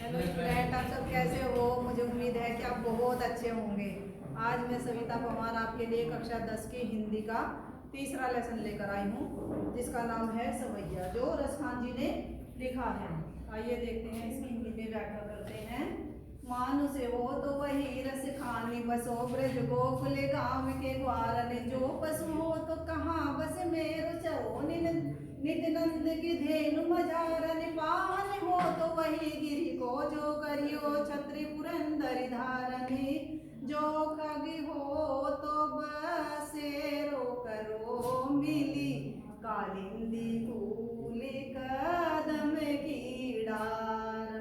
Hello student, आप सब कैसे हो? मुझे उम्मीद है कि आप बहुत अच्छे होंगे। आज मैं सविता पवार आपके लिए कक्षा 10 की हिंदी का तीसरा लेसन लेकर आई हूँ, जिसका नाम है सवैया, जो रसखान जी ने लिखा है। आइए देखते हैं, इसकी हिंदी में व्याख्या करते हैं। मानुष हो तो वही रस खानी बसो ब्रज गोकुल गाँव के ग्वार ने, जो पशु हो तो कहाँ बस मेरो चरो नित नंद की धेनु मजारन, पावन हो तो वही गिरी को जो करियो छत्री पुरंदर धारनी, जो खगी हो तो बसेरो करो मिली कालिंदी फूल कदम की डार।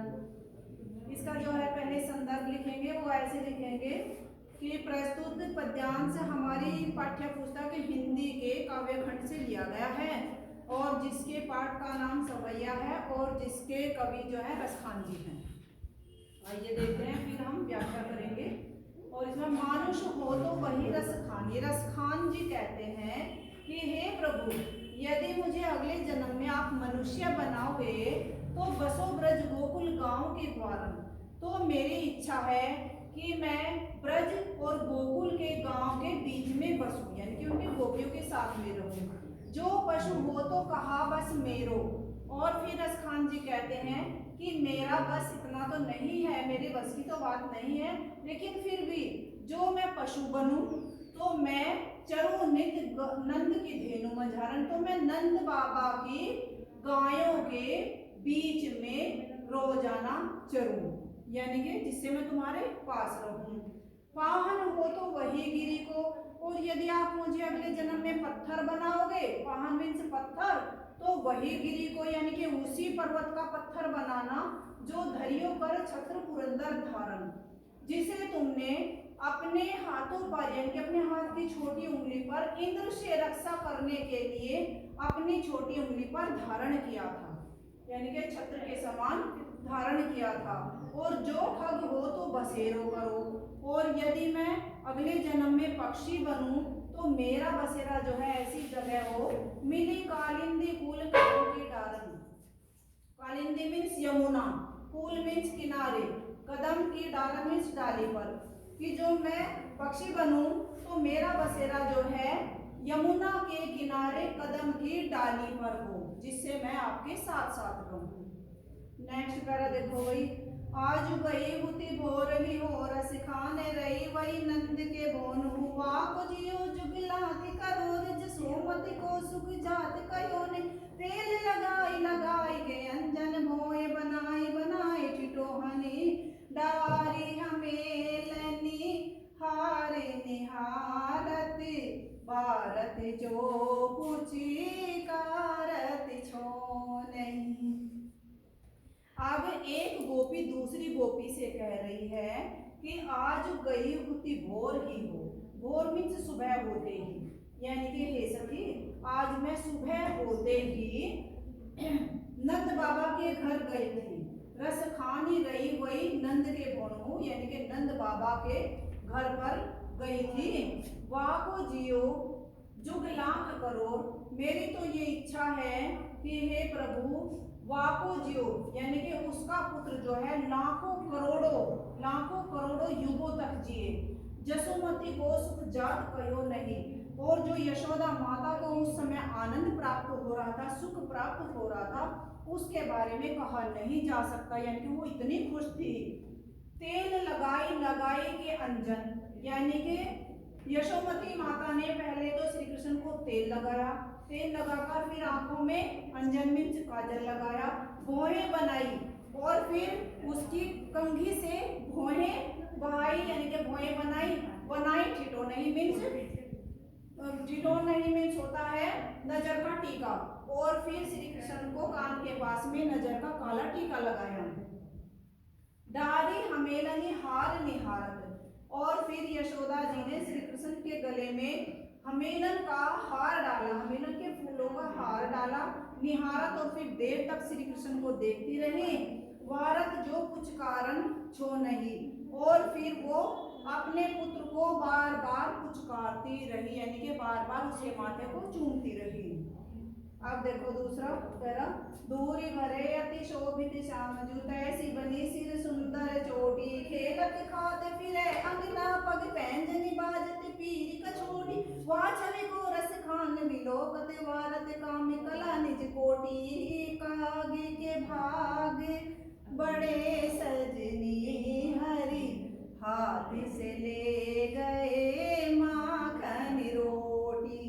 इसका जो है पहले संदर्भ लिखेंगे, वो ऐसे लिखेंगे कि प्रस्तुत पद्यांश हमारी पाठ्य पुस्तक हिंदी के काव्य खंड से लिया गया है और जिसके पाठ का नाम सवैया है और जिसके कवि जो है रसखान जी हैं। आइए देखते हैं, फिर हम व्याख्या करेंगे। और इसमें मानुष हो तो वही रसखान, ये रसखान जी कहते हैं कि हे प्रभु, यदि मुझे अगले जन्म में आप मनुष्य बनाओगे तो बसो ब्रज गोकुल गांव के द्वारा, तो मेरी इच्छा है कि मैं ब्रज और गोकुल के गांव के बीच में बसूं, यानी कि उनकी गोपियों के साथ में रहूं। जो पशु हो तो कहा बस मेरो। और फिर रसखान जी कहते हैं कि मेरा बस इतना तो नहीं है, मेरे बस की तो बात नहीं है, लेकिन फिर भी जो मैं पशु बनूं तो मैं चरू नित नंद की धेनु मझारन, तो मैं नंद बाबा की गायों के बीच में रोजाना चरूं, यानी कि जिससे मैं तुम्हारे पास रहूं। पाहन हो तो वही गिरी को, और यदि आप मुझे अगले जन्म में पत्थर बनाओगे, पाहन मीन्स पत्थर, तो वही गिरी को यानी कि उसी पर्वत का पत्थर बनाना जो धरियो पर छत्र पुरंदर धारण, जिसे तुमने अपने हाथों पर यानी कि अपने हाथ की छोटी उंगली पर इंद्र से रक्षा करने के लिए अपनी छोटी उंगली पर धारण किया था, यानी कि छत्र के समान धारण किया था। और जो ठग हो तो बसेरो करो, और यदि मैं अगले जन्म में पक्षी बनूं तो मेरा बसेरा जो है ऐसी जगह हो मिली कालिंदी कूल कदम की डारन। कालिंदी मीन्स यमुना, कूल मीन्स किनारे, कदम की डारन मीन्स डाली पर, कि जो मैं पक्षी बनूं तो मेरा बसेरा जो है यमुना के किनारे कदम की डाली पर हो, जिससे मैं आपके साथ साथ रहूं। नेक्स्ट पैरा देखो भाई। आज गई हुती भोर ही हो रस खाने रही वही नंद के बोन हुआ को जियो जुगलाति करो रिज सोमति को सुख जात कयो ने, तेल लगाई लगाई के अंजन मोए बनाई बनाई टिटोहनी, डारी हमेलनी हारे निहारत भारत जो पूछी कारत छो नहीं। अब एक गोपी दूसरी गोपी से कह रही है कि आज गई हुती भोर ही हो, भोर मीन्स सुबह होते ही, यानी कि हे सखी, आज मैं सुबह होते ही नंद बाबा के घर गई थी, रस खानी रही वही नंद के भोनू, यानी कि नंद बाबा के घर पर गई थी। वाह को जियो जुग लाख करोड़, मेरी तो ये इच्छा है कि हे प्रभु वाको जियो, यानी कि उसका पुत्र जो है लाखों करोड़ों युगों तक जिए। जसोमती को सुख जात कहो नहीं, और जो यशोदा माता को उस समय आनंद प्राप्त हो रहा था, सुख प्राप्त हो रहा था, उसके बारे में कहा नहीं जा सकता, यानी कि वो इतनी खुश थी। तेल लगाई लगाई के अंजन, यानी कि यशोमती माता ने पहले तो श्री कृष्ण को तेल लगाया, तेल लगाकर फिर आंखों में अंजन मीन्स काजल लगाया, भौहें बनाई और फिर उसकी कंघी से भौहें बहाई, यानी कि भौहें बनाई ठिठोनही मीन्स होता है नजर का टीका, और फिर श्री कृष्ण को कान के पास में नजर का काला टीका लगाया। डारी हमेलनी हार निहारत, और फिर यशोदा जी ने श्री कृष्ण के गले में हमेलन का हार डाला, हमेलन के फूलों का हार डाला, निहारत, और फिर देर तक श्री कृष्ण को देखती रही। वारत जो कुछ कारण छो नहीं, और फिर वो अपने पुत्र को बार बार पुचकारती रही, यानी कि बार बार उसके माथे को चूमती रही। अब देखो दूसरा पैरा, दूरी भरे अति शोभित श्याम जू, तैसी बनी सिर सुंदर चोटी, खेलत खात फिरे अंगना, पग पैंजनी बाजत पीरी कछोटी, वाह छवि को रस खान विलोकत, वारत काम कला निज कोटी, कागे के भाग बड़े सजनी हरि, हाथ से ले गए माखन रोटी।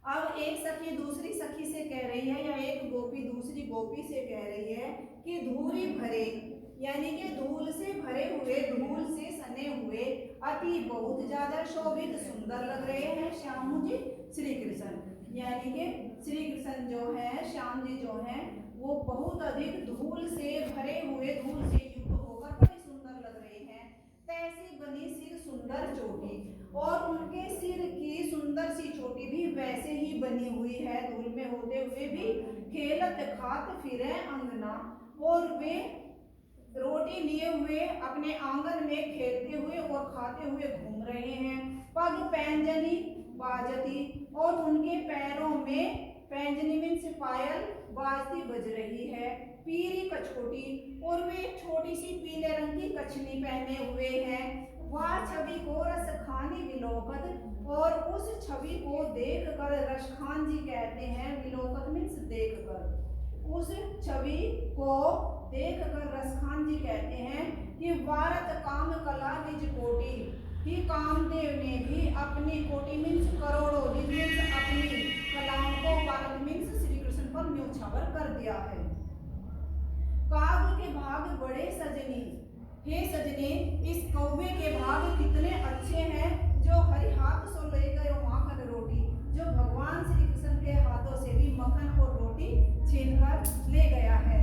अब एक सखी दूसरी सखी से कह रही है, या एक गोपी दूसरी गोपी से कह रही है कि धूरी भरे, यानी कि धूल से भरे हुए, धूल से सने हुए, अति बहुत ज्यादा शोभित सुंदर लग रहे हैं श्याम जी श्री कृष्ण, यानी कि श्री कृष्ण जो है, श्याम जी जो हैं, वो बहुत अधिक धूल से भरे हुए, धूल से युक्त होकर बड़े सुंदर लग रहे हैं। तैसी बनी सिर सुंदर चोटी, और उनके सिर की सुंदर सी चोटी भी वैसे ही बनी हुई है, धूल में होते हुए भी। खेलत खात फिरे अंगना, और वे रोटी लिए हुए अपने आंगन में खेलते हुए और खाते हुए घूम रहे हैं। पग पैंजनी बाजती, और उनके पैरों में, पैंजनी मीन्स पायल, बाजती बज रही है। पीरी कछोटी, और वे एक छोटी सी पीले रंग की कछनी पहने हुए हैं। वह छवि को रस खानी विलोकत, और उस छवि को देख कर, रसखान जी कहते हैं, विलोकत मीन्स देख कर, उस छवि को देख कर रसखान जी कहते हैं कि वारत काम कला निज कोटि, कि कामदेव ने भी अपनी कोटि मीन्स करोड़ों, मीन्स अपनी कलाओं को, वारत मीन्स श्री कृष्ण पर न्योछावर कर दिया है। काग के भाग बड़े सजनी, हे सजने, इस कौवे के भाग कितने अच्छे हैं, जो हरि हाथ सो ले गए माखन रोटी, जो भगवान श्री कृष्ण के हाथों से भी मक्खन और रोटी छीन कर ले गया है।